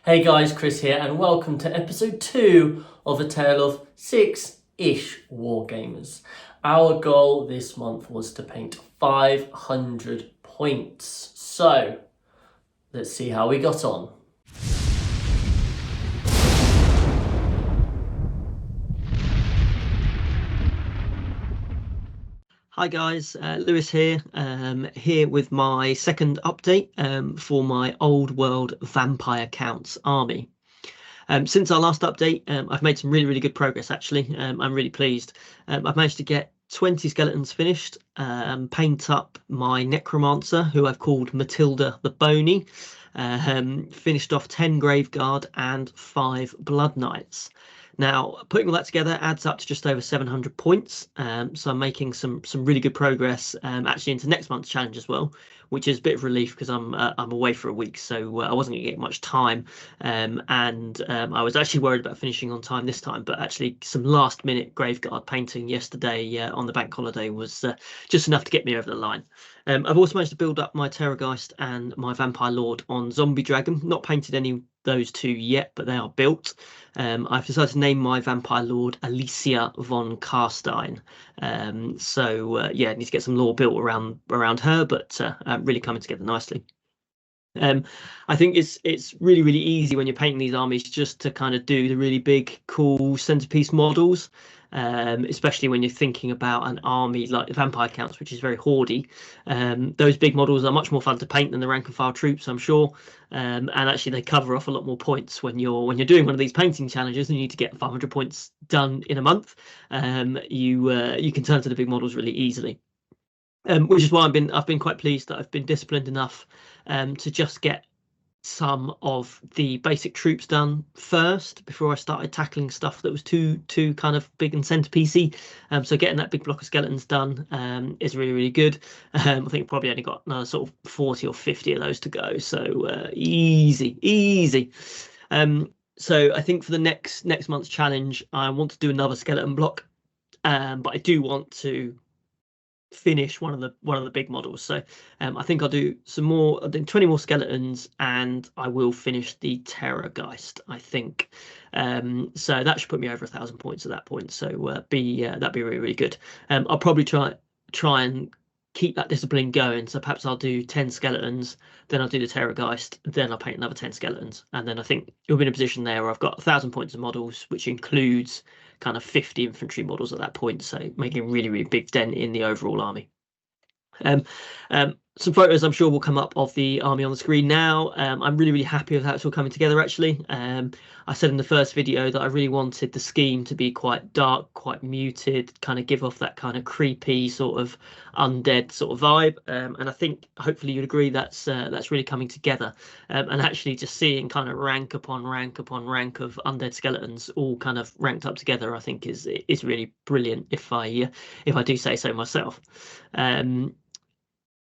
Hey guys, Chris here, and welcome to episode 2 of A Tale of Six-ish Wargamers. Our goal this month was to paint 500 points. So, let's see how we got on. Hi guys, Lewis here, here with my second update for my old world vampire counts army. Since our last update, I've made some really good progress actually. I'm really pleased. I've managed to get 20 skeletons finished, paint up my necromancer, who I've called Matilda the Bony, finished off 10 graveguard and 5 blood knights. Now, putting all that together adds up to just over 700 points. So I'm making some really good progress actually into next month's challenge as well, which is a bit of relief because I'm away for a week, so I wasn't going to get much time. I was actually worried about finishing on time this time, but actually some last minute graveguard painting yesterday on the bank holiday was just enough to get me over the line. I've also managed to build up my Terrorgeist and my Vampire Lord on Zombie Dragon. Not painted any of those two yet, but they are built. I've decided to name my Vampire Lord Alicia von Karstein. Yeah, I need to get some lore built around her, but really coming together nicely. I think it's really easy when you're painting these armies just to kind of do the really big, cool centerpiece models, especially when you're thinking about an army like the Vampire Counts, which is very hoardy. Those big models are much more fun to paint than the rank and file troops, I'm sure. And actually, they cover off a lot more points when you're doing one of these painting challenges and you need to get 500 points done in a month. You can turn to the big models really easily. Which is why I've been quite pleased that I've been disciplined enough to just get some of the basic troops done first before I started tackling stuff that was too kind of big and centerpiecey. So getting that big block of skeletons done is really good. I think probably only got another sort of 40 or 50 of those to go. So easy. So I think for the next month's challenge, I want to do another skeleton block, but I do want to finish one of the big models. So I think I'll do some more. I'll do 20 more skeletons, and I will finish the Terrorgeist, I think. So that should put me over 1,000 points at that point. So that'd be really good. I'll probably try and keep that discipline going. So perhaps I'll do 10 skeletons, then I'll do the Terrorgeist, then I'll paint another 10 skeletons, and then I think we'll be in a position there where I've got 1,000 points of models, which includes kind of 50 infantry models at that point, so making a really big dent in the overall army. Some photos I'm sure will come up of the army on the screen now. I'm really happy with how it's all coming together actually. I said in the first video that I really wanted the scheme to be quite dark, quite muted, kind of give off that kind of creepy sort of undead sort of vibe. And I think hopefully you'd agree that's really coming together. And actually just seeing kind of rank upon rank upon rank of undead skeletons all kind of ranked up together, I think is really brilliant if I do say so myself.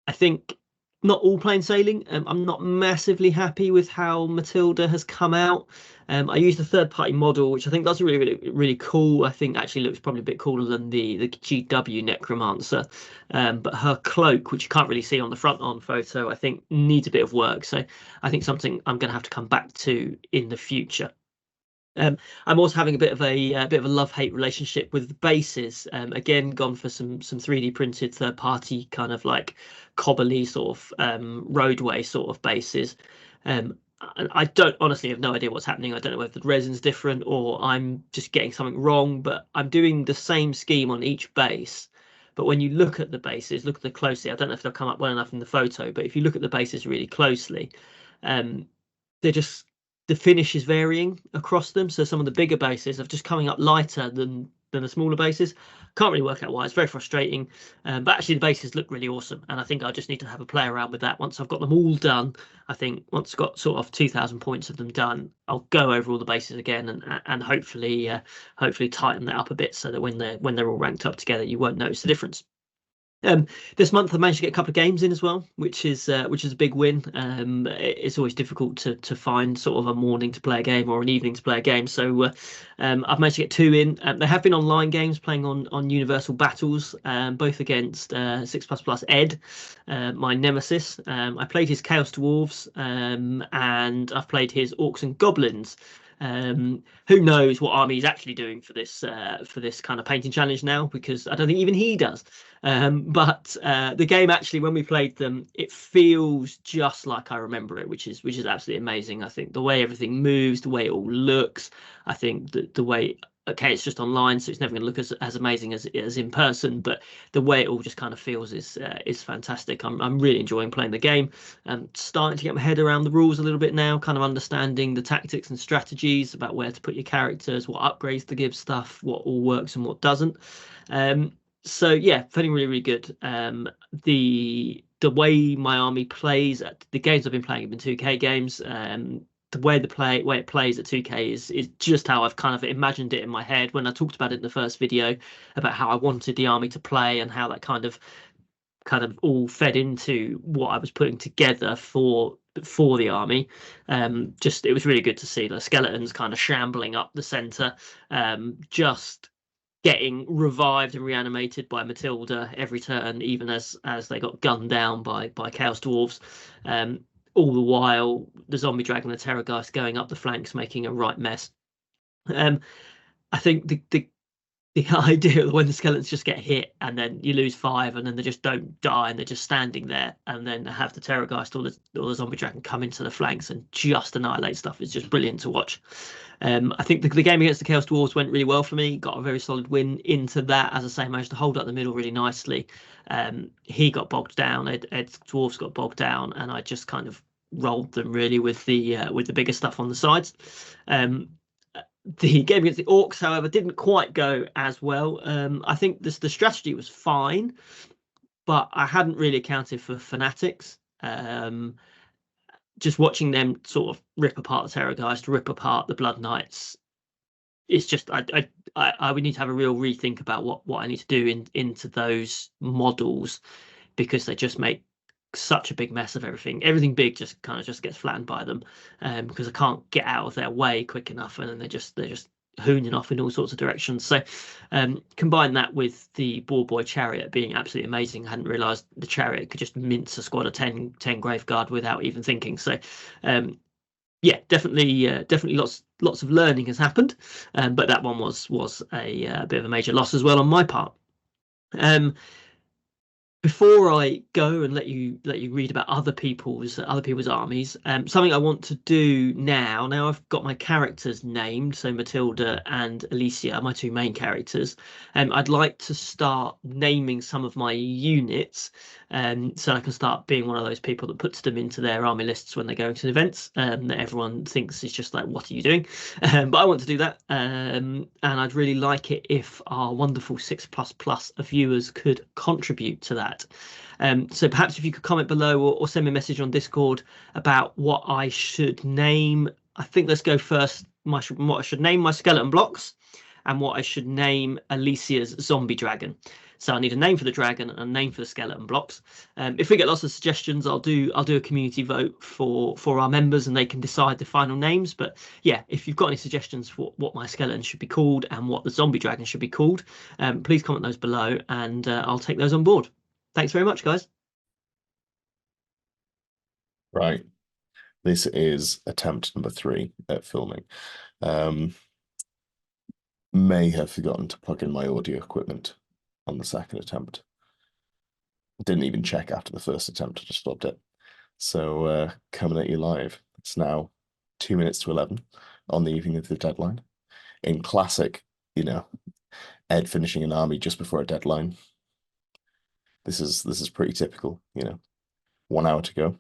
I think not all plain sailing. I'm not massively happy with how Matilda has come out. I used a third-party model, which I think does really cool. I think actually looks probably a bit cooler than the GW Necromancer. But her cloak, which you can't really see on the front on photo, I think needs a bit of work. So I think something I'm going to have to come back to in the future. I'm also having a bit of a love-hate relationship with the bases. Again, gone for some 3D printed third-party kind of like cobbly sort of roadway sort of bases. I don't honestly have no idea what's happening. I don't know whether the resin's different or I'm just getting something wrong, but I'm doing the same scheme on each base. But when you look at the bases, look at them closely. I don't know if they'll come up well enough in the photo, but if you look at the bases really closely, they're just the finish is varying across them. So some of the bigger bases are just coming up lighter than the smaller bases. Can't really work out why. It's very frustrating. But actually the bases look really awesome. And I think I just need to have a play around with that. Once I've got them all done, I think once I've got sort of 2,000 points of them done, I'll go over all the bases again and hopefully tighten that up a bit so that when they're all ranked up together, you won't notice the difference. This month I managed to get a couple of games in as well, which is a big win. It's always difficult to find sort of a morning to play a game or an evening to play a game. So I've managed to get two in. They have been online games playing on Universal Battles, both against 6++ Ed, my nemesis. I played his Chaos Dwarves, and I've played his Orcs and Goblins. Who knows what army he's actually doing for this kind of painting challenge now, because I don't think even he does. But the game actually, when we played them, it feels just like I remember it, which is absolutely amazing. I think the way everything moves, the way it all looks, I think the way, okay, it's just online, so it's never going to look as amazing as in person, but the way it all just kind of feels is fantastic. I'm really enjoying playing the game. I'm starting to get my head around the rules a little bit now, kind of understanding the tactics and strategies about where to put your characters, what upgrades to give stuff, what all works and what doesn't. So yeah, feeling really, really good. The way my army plays at the games I've been playing have been 2K games. The way it plays at 2K is just how I've kind of imagined it in my head when I talked about it in the first video about how I wanted the army to play and how that kind of all fed into what I was putting together for the army. Just it was really good to see the skeletons kind of shambling up the center, just getting revived and reanimated by Matilda every turn, even as they got gunned down by Chaos Dwarves. All the while, the Zombie Dragon and the Terrorgeist going up the flanks, making a right mess. I think the idea of when the skeletons just get hit and then you lose 5 and then they just don't die and they're just standing there, and then have the Terrorgeist or the Zombie Dragon come into the flanks and just annihilate stuff is just brilliant to watch. I think the game against the Chaos Dwarves went really well for me. Got a very solid win into that. As I say, managed to hold up the middle really nicely. He got bogged down. Ed's Dwarves got bogged down, and I just kind of rolled them really with the bigger stuff on the sides. The game against the Orcs, however, didn't quite go as well. I think the strategy was fine, but I hadn't really accounted for fanatics. Just watching them sort of rip apart the Terrorgeist, rip apart the Blood Knights, it's just I would need to have a real rethink about what I need to do into those models, because they just make such a big mess of everything. Everything big just kind of just gets flattened by them, because I can't get out of their way quick enough, and then they're just hooning off in all sorts of directions. So combine that with the Ball Boy Chariot being absolutely amazing. I hadn't realised the Chariot could just mince a squad of 10 Graveguard without even thinking. So yeah, definitely lots of learning has happened, but that one was a bit of a major loss as well on my part. Before I go and let you read about other people's armies, something I want to do now. Now I've got my characters named, so Matilda and Alicia are my two main characters. I'd like to start naming some of my units, so I can start being one of those people that puts them into their army lists when they go to events. That everyone thinks is just like, what are you doing? But I want to do that, and I'd really like it if our wonderful 6++ viewers could contribute to that. So perhaps if you could comment below or send me a message on Discord about what I should name. I think let's go first. What I should name my skeleton blocks, and what I should name Alicia's zombie dragon. So I need a name for the dragon and a name for the skeleton blocks. If we get lots of suggestions, I'll do a community vote for our members, and they can decide the final names. But yeah, if you've got any suggestions for what my skeleton should be called and what the zombie dragon should be called, please comment those below, and I'll take those on board. Thanks very much, guys. Right. This is attempt number 3 at filming. May have forgotten to plug in my audio equipment on the second attempt. Didn't even check after the first attempt, I just stopped it. So coming at you live. It's now 2 minutes to 11 on the evening of the deadline. In classic, Ed finishing an army just before a deadline. This is pretty typical, 1 hour to go.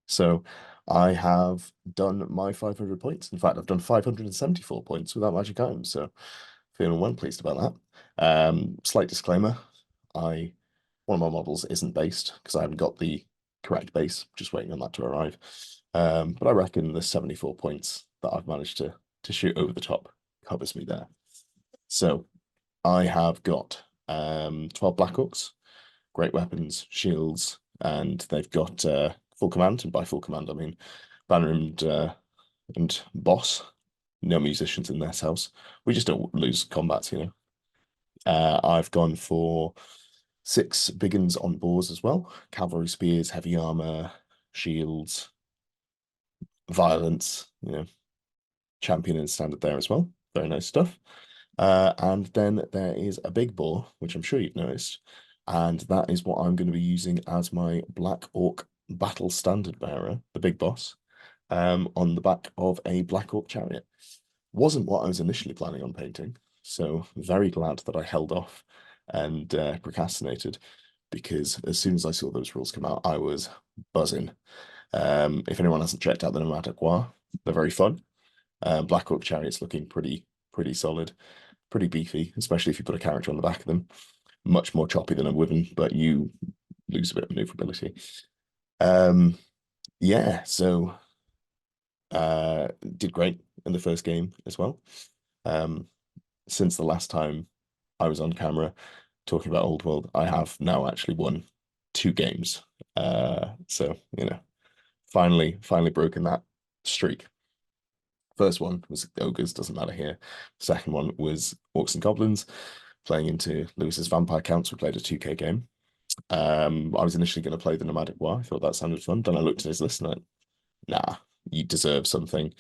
So I have done my 500 points. In fact, I've done 574 points without magic items, so feeling well pleased about that. Slight disclaimer, one of my models isn't based because I haven't got the correct base, just waiting on that to arrive. But I reckon the 74 points that I've managed to shoot over the top covers me there. So I have got 12 Black Orcs, great weapons, shields, and they've got full command. And by full command, I mean Banner and Boss. No musicians in this house. We just don't lose combats, you know. I've gone for 6 big uns on boars as well. Cavalry spears, heavy armor, shields, violence, you know, champion and standard there as well. Very nice stuff. And then there is a big boar, which I'm sure you've noticed, and that is what I'm going to be using as my Black Orc battle standard bearer, the big boss, on the back of a Black Orc chariot. Wasn't what I was initially planning on painting, so very glad that I held off and procrastinated, because as soon as I saw those rules come out, I was buzzing. If anyone hasn't checked out the Nomadic War, they're very fun. Black Orc Chariot's looking pretty solid, pretty beefy, especially if you put a character on the back of them. Much more choppy than a wooden, but you lose a bit of maneuverability. Yeah, so did great in the first game as well. Since the last time I was on camera talking about Old World, I have now actually won 2 games. So, you know, finally broken that streak. First one was Ogres, doesn't matter here. Second one was Orcs and Goblins, playing into Lewis's Vampire Counts. We played a 2K game. I was initially going to play the Nomadic War. I thought that sounded fun. Then I looked at his list and I, nah, you deserve something,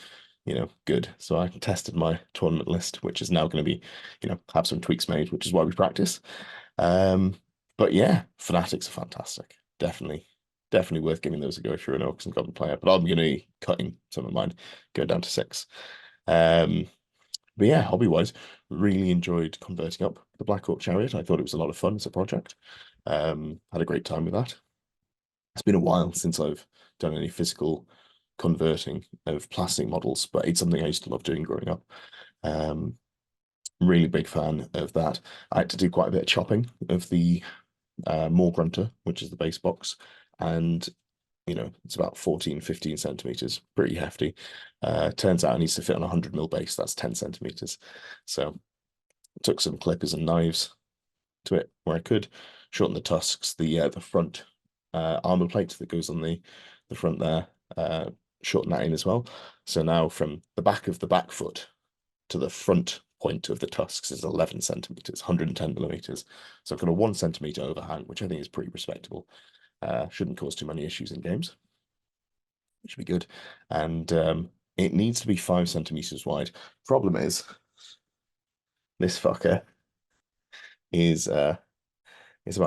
you know, good. So I tested my tournament list, which is now going to be, you know, have some tweaks made, which is why we practice. But yeah, Fanatics are fantastic. Definitely worth giving those a go if you're an Orcs and Goblin player. But I'm going to be cutting some of mine, going down to 6. But yeah, hobby-wise, really enjoyed converting up the Black Orc Chariot. I thought it was a lot of fun as a project. Had a great time with that. It's been a while since I've done any physical converting of plastic models, but it's something I used to love doing growing up. Really big fan of that. I had to do quite a bit of chopping of the Maw Grunter, which is the base box, and you know, it's about 14-15 centimeters, pretty hefty. Turns out it needs to fit on a 100mm base, that's 10 centimeters. So took some clippers and knives to it where I could, shorten the tusks, the front armor plate that goes on the front there, shorten that in as well. So now from the back of the back foot to the front point of the tusks is 11 centimeters, 110mm. So I've got a 1 centimeter overhang, which I think is pretty respectable. Shouldn't cause too many issues in games. It should be good. And it needs to be 5 centimeters wide. Problem is, this fucker is about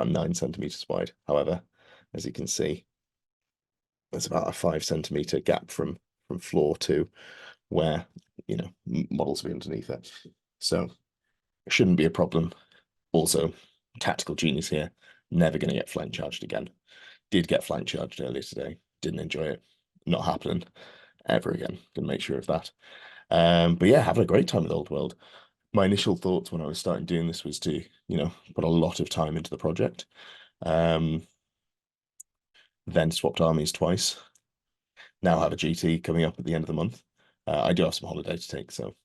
9 centimeters wide. However, as you can see, there's about a 5 centimeter gap from floor to where, you know, models will be underneath it. So it shouldn't be a problem. Also, tactical genius here, never going to get flank charged again. Did get flank charged earlier today. Didn't enjoy it. Not happening ever again. Gonna make sure of that. But yeah, having a great time with Old World. My initial thoughts when I was starting doing this was to, you know, put a lot of time into the project. Then swapped armies twice. Now have a GT coming up at the end of the month. I do have some holiday to take, so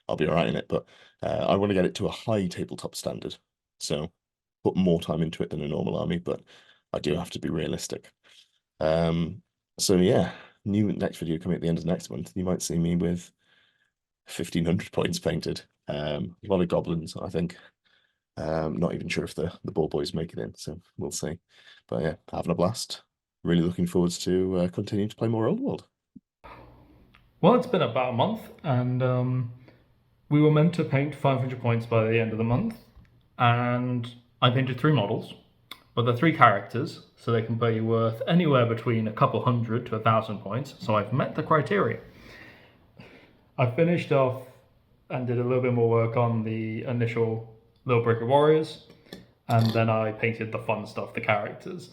I'll be all right in it. But I want to get it to a high tabletop standard. So put more time into it than a normal army, but I do have to be realistic. So yeah, new next video coming at the end of next month. You might see me with 1,500 points painted. A lot of goblins, I think. Not even sure if the ball boys make it in, so we'll see. But yeah, having a blast. Really looking forward to continuing to play more Old World. Well, it's been about a month, and we were meant to paint 500 points by the end of the month, and I painted 3 models, but they're 3 characters, so they can be worth anywhere between a couple hundred to 1,000 points, so I've met the criteria. I finished off and did a little bit more work on the initial Little Brick Warriors, and then I painted the fun stuff, the characters.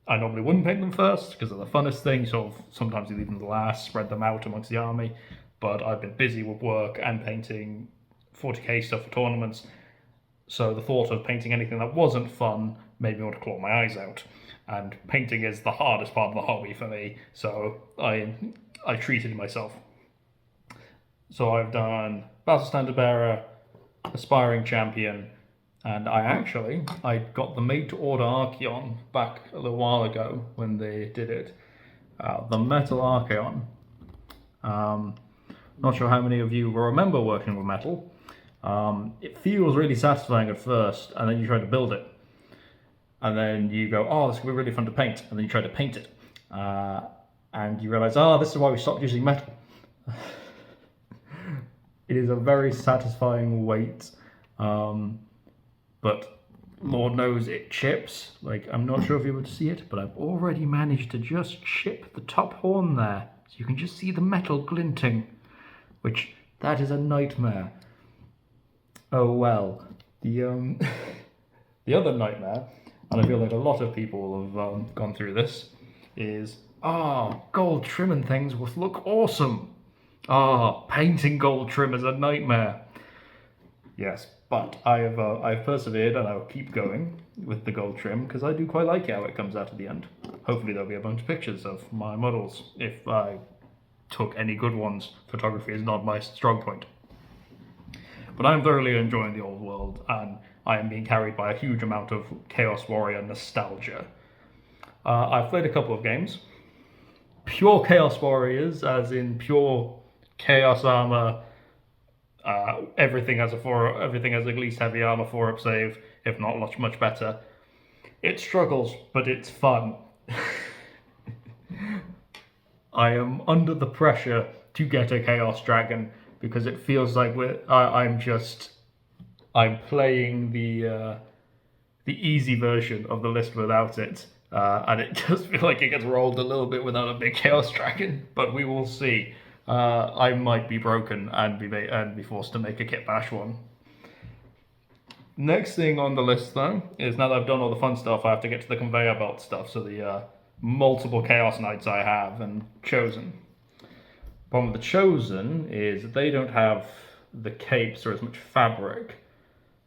I normally wouldn't paint them first because they're the funnest thing, sort of sometimes you leave them to last, spread them out amongst the army, but I've been busy with work and painting 40k stuff for tournaments, so the thought of painting anything that wasn't fun made me want to claw my eyes out, and painting is the hardest part of the hobby for me, so I treated myself. So I've done Battle Standard Bearer, Aspiring Champion, And I got the made-to-order Archeon back a little while ago when they did it. The metal Archeon. Not sure how many of you will remember working with metal. It feels really satisfying at first, and then you try to build it. And then you go, oh, this will be really fun to paint. And then you try to paint it. And you realize, this is why we stopped using metal. It is a very satisfying weight. But Lord knows it chips. Like, I'm not sure if you're able to see it, but I've already managed to just chip the top horn there. So you can just see the metal glinting, which, that is a nightmare. Oh well. The the other nightmare, and I feel like a lot of people have gone through this, is, gold trim and things will look awesome. Painting gold trim is a nightmare. Yes, but I've persevered and I'll keep going with the gold trim because I do quite like how it comes out at the end. Hopefully there'll be a bunch of pictures of my models if I took any good ones. Photography is not my strong point. But I'm thoroughly enjoying the old world and I am being carried by a huge amount of Chaos Warrior nostalgia. I've played a couple of games. Pure Chaos Warriors, as in pure Chaos Armor. Everything has at least heavy armor, 4-up save, if not much better. It struggles, but it's fun. I am under the pressure to get a Chaos Dragon because it feels like I'm playing the easy version of the list without it, and it does feel like it gets rolled a little bit without a big Chaos Dragon, but we will see. I might be broken and be forced to make a Kit Bash one. Next thing on the list, though, is now that I've done all the fun stuff, I have to get to the conveyor belt stuff. So the multiple Chaos Knights I have and Chosen. The problem with the Chosen is that they don't have the capes or as much fabric,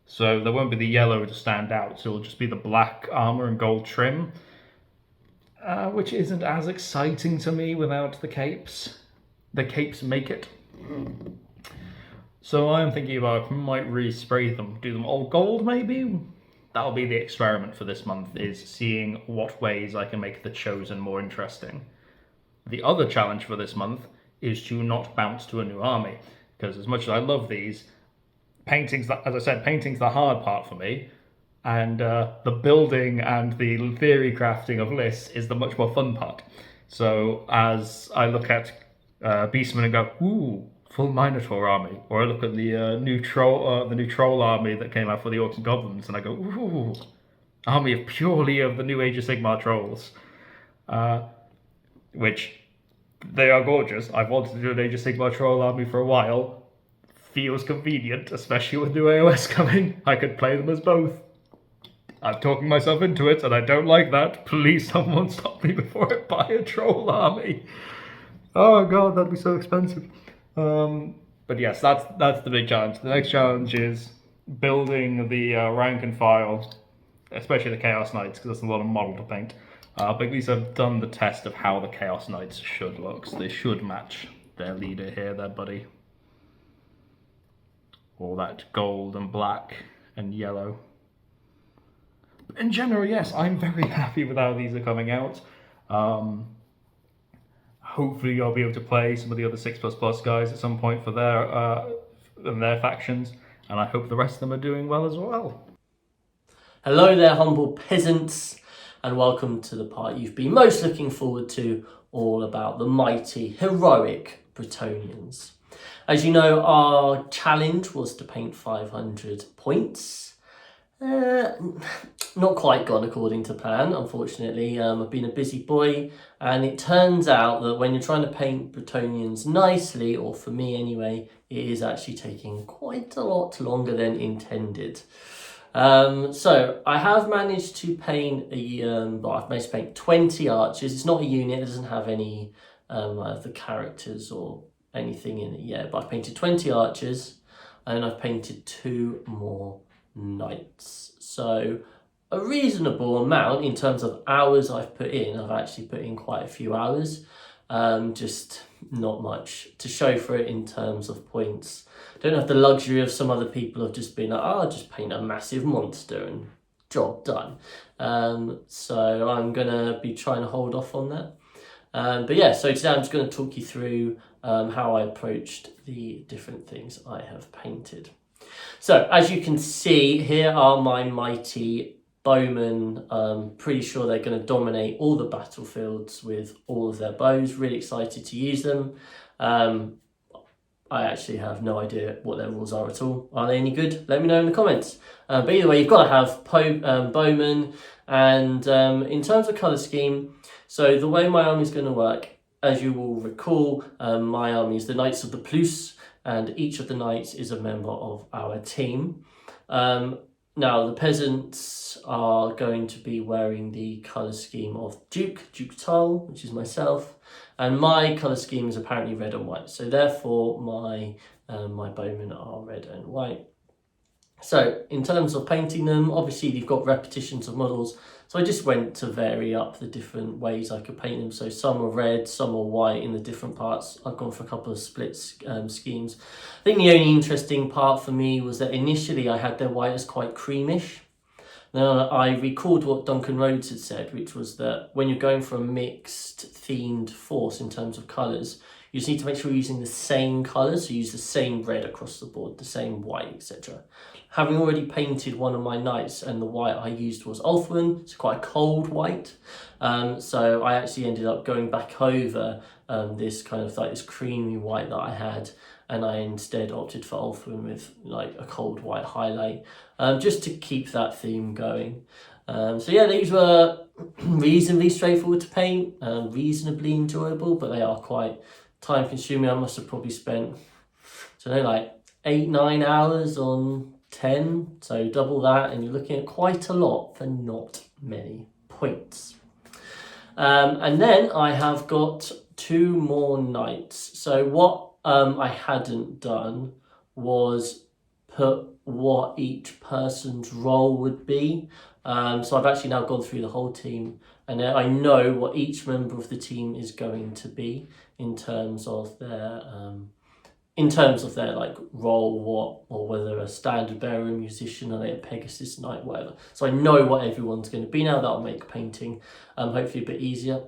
so there won't be the yellow to stand out. So it'll just be the black armor and gold trim, which isn't as exciting to me without the capes. The capes make it. So I'm thinking about I might respray them, do them all gold maybe? That'll be the experiment for this month, is seeing what ways I can make the Chosen more interesting. The other challenge for this month is to not bounce to a new army, because as much as I love these, painting's the hard part for me, and the building and the theory crafting of lists is the much more fun part. So as I look at Beastmen and go, ooh, full Minotaur army, or I look at the new troll army that came out for the Orcs and Goblins, and I go, ooh, army of purely of the new Age of Sigmar trolls, which they are gorgeous. I've wanted to do an Age of Sigmar troll army for a while. Feels convenient, especially with new AOS coming. I could play them as both. I'm talking myself into it, and I don't like that. Please, someone stop me before I buy a troll army. Oh god, that'd be so expensive. But yes, that's the big challenge. The next challenge is building the rank and file, especially the Chaos Knights, because that's a lot of model to paint. But at least I've done the test of how the Chaos Knights should look. So they should match their leader here, their buddy. All that gold and black and yellow. But in general, yes, I'm very happy with how these are coming out. Hopefully I'll be able to play some of the other 6++ guys at some point for their factions, and I hope the rest of them are doing well as well. Hello there, humble peasants, and welcome to the part you've been most looking forward to, all about the mighty, heroic Bretonnians. As you know, our challenge was to paint 500 points. Not quite gone according to plan, unfortunately. I've been a busy boy, and it turns out that when you're trying to paint Bretonnians nicely, or for me anyway, it is actually taking quite a lot longer than intended. So I have managed to paint I've managed to paint 20 archers. It's not a unit, it doesn't have any of the characters or anything in it yet, but I've painted 20 archers, and I've painted 2 more knights. So a reasonable amount in terms of hours I've put in. I've actually put in quite a few hours. Just not much to show for it in terms of points. Don't have the luxury of some other people have just been like, oh, I'll just paint a massive monster and job done. So I'm gonna be trying to hold off on that. But yeah, so today I'm just going to talk you through how I approached the different things I have painted. So as you can see, here are my mighty bowmen. Pretty sure they're going to dominate all the battlefields with all of their bows. Really excited to use them. I actually have no idea what their rules are at all. Are they any good? Let me know in the comments. But either way, you've got to have bowmen. And in terms of colour scheme, so the way my army is going to work, as you will recall, my army is the Knights of the Plus, and each of the knights is a member of our team. Now, the peasants are going to be wearing the colour scheme of Duke Tull, which is myself, and my colour scheme is apparently red and white, so therefore my bowmen are red and white. So in terms of painting them, obviously you've got repetitions of models, so I just went to vary up the different ways I could paint them. So some are red, some are white in the different parts. I've gone for a couple of split schemes. I think the only interesting part for me was that initially I had their white as quite creamish. Now I recalled what Duncan Rhodes had said, which was that when you're going for a mixed themed force in terms of colours, you just need to make sure you're using the same colours, so use the same red across the board, the same white, etc. Having already painted one of my knights, and the white I used was Ulthuan, it's quite a cold white, so I actually ended up going back over this kind of like this creamy white that I had, and I instead opted for Ulthuan with like a cold white highlight, just to keep that theme going. So yeah, these were reasonably straightforward to paint, reasonably enjoyable, but they are quite time consuming. I must have probably spent, I don't know, like 8-9 hours on 10, so double that, and you're looking at quite a lot for not many points. And then I have got 2 more knights. So what I hadn't done was put what each person's role would be. So I've actually now gone through the whole team, and I know what each member of the team is going to be in terms of their like role, or whether a standard bearer, musician, or a Pegasus knight, whatever. So I know what everyone's going to be now. That'll make painting hopefully a bit easier.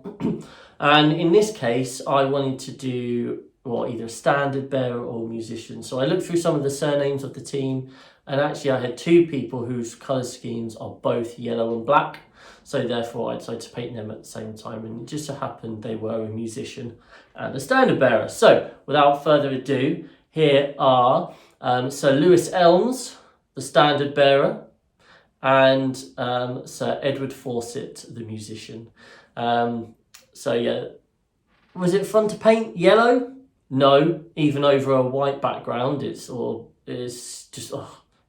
And in this case, I wanted to do either a standard bearer or musician. So I looked through some of the surnames of the team, and actually I had 2 people whose colour schemes are both yellow and black. So therefore I decided to paint them at the same time, and it just so happened they were a musician and a standard bearer. So without further ado, here are Sir Lewis Elms, the standard bearer, and Sir Edward Fawcett, the musician. So yeah, was it fun to paint yellow? No, even over a white background, it's just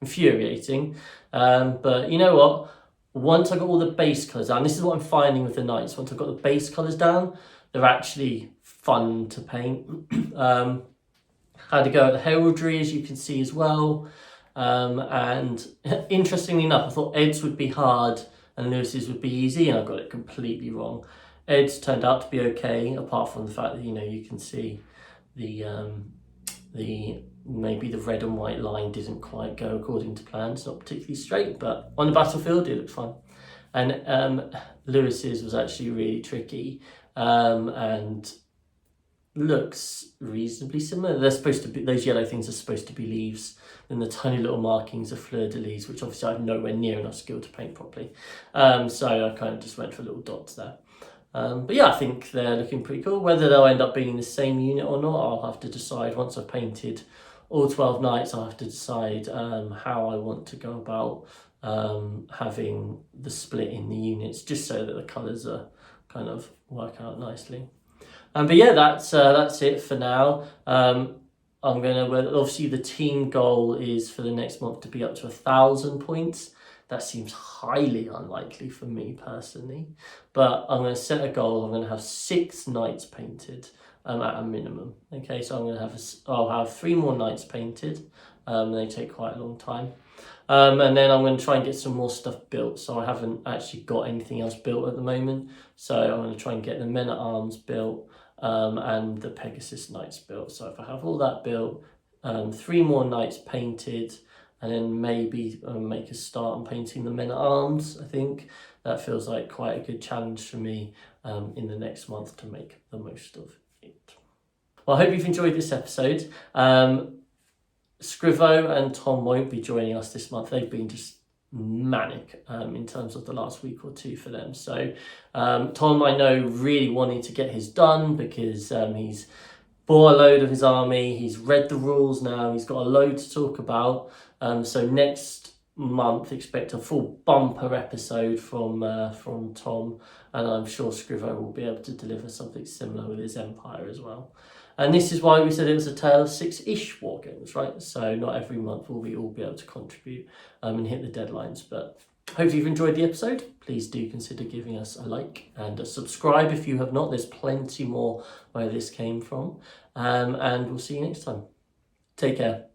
infuriating. But you know what? Once I got all the base colours down, this is what I'm finding with the knights. Once I've got the base colours down, they're actually fun to paint. Had to go at the heraldry, as you can see as well. And interestingly enough, I thought Ed's would be hard and Lewis's would be easy, and I got it completely wrong. Ed's turned out to be okay, apart from the fact that you can see the maybe the red and white line didn't quite go according to plan. It's not particularly straight, but on the battlefield it looked fun. And Lewis's was actually really tricky, and looks reasonably similar. They're supposed to be, those yellow things are supposed to be leaves, and the tiny little markings are fleur-de-lis, which obviously I have nowhere near enough skill to paint properly. So I kind of just went for little dots there. But yeah, I think they're looking pretty cool. Whether they'll end up being in the same unit or not, I'll have to decide. Once I've painted all 12 knights, I'll have to decide how I want to go about having the split in the units, just so that the colours are kind of work out nicely. But yeah, that's it for now. Obviously the team goal is for the next month to be up to 1,000 points. That seems highly unlikely for me personally, but I'm going to set a goal. I'm going to have 6 knights painted at a minimum. Okay, so I'll have 3 more knights painted. They take quite a long time. And then I'm going to try and get some more stuff built. So I haven't actually got anything else built at the moment. So I'm going to try and get the men-at-arms built. and the Pegasus Knights built. So if I have all that built, 3 more Knights painted, and then maybe make a start on painting the men-at-arms, I think that feels like quite a good challenge for me in the next month to make the most of it. Well, I hope you've enjoyed this episode. Scrivo and Tom won't be joining us this month. They've been just manic in terms of the last week or two for them. So Tom, I know, really wanting to get his done because he's bought a load of his army, he's read the rules now, he's got a load to talk about. So next month, expect a full bumper episode from Tom, and I'm sure Scrivo will be able to deliver something similar with his Empire as well. And this is why we said it was a tale of 6-ish Wargamers, right? So not every month will we all be able to contribute and hit the deadlines. But hopefully you've enjoyed the episode. Please do consider giving us a like and a subscribe if you have not. There's plenty more where this came from. And we'll see you next time. Take care.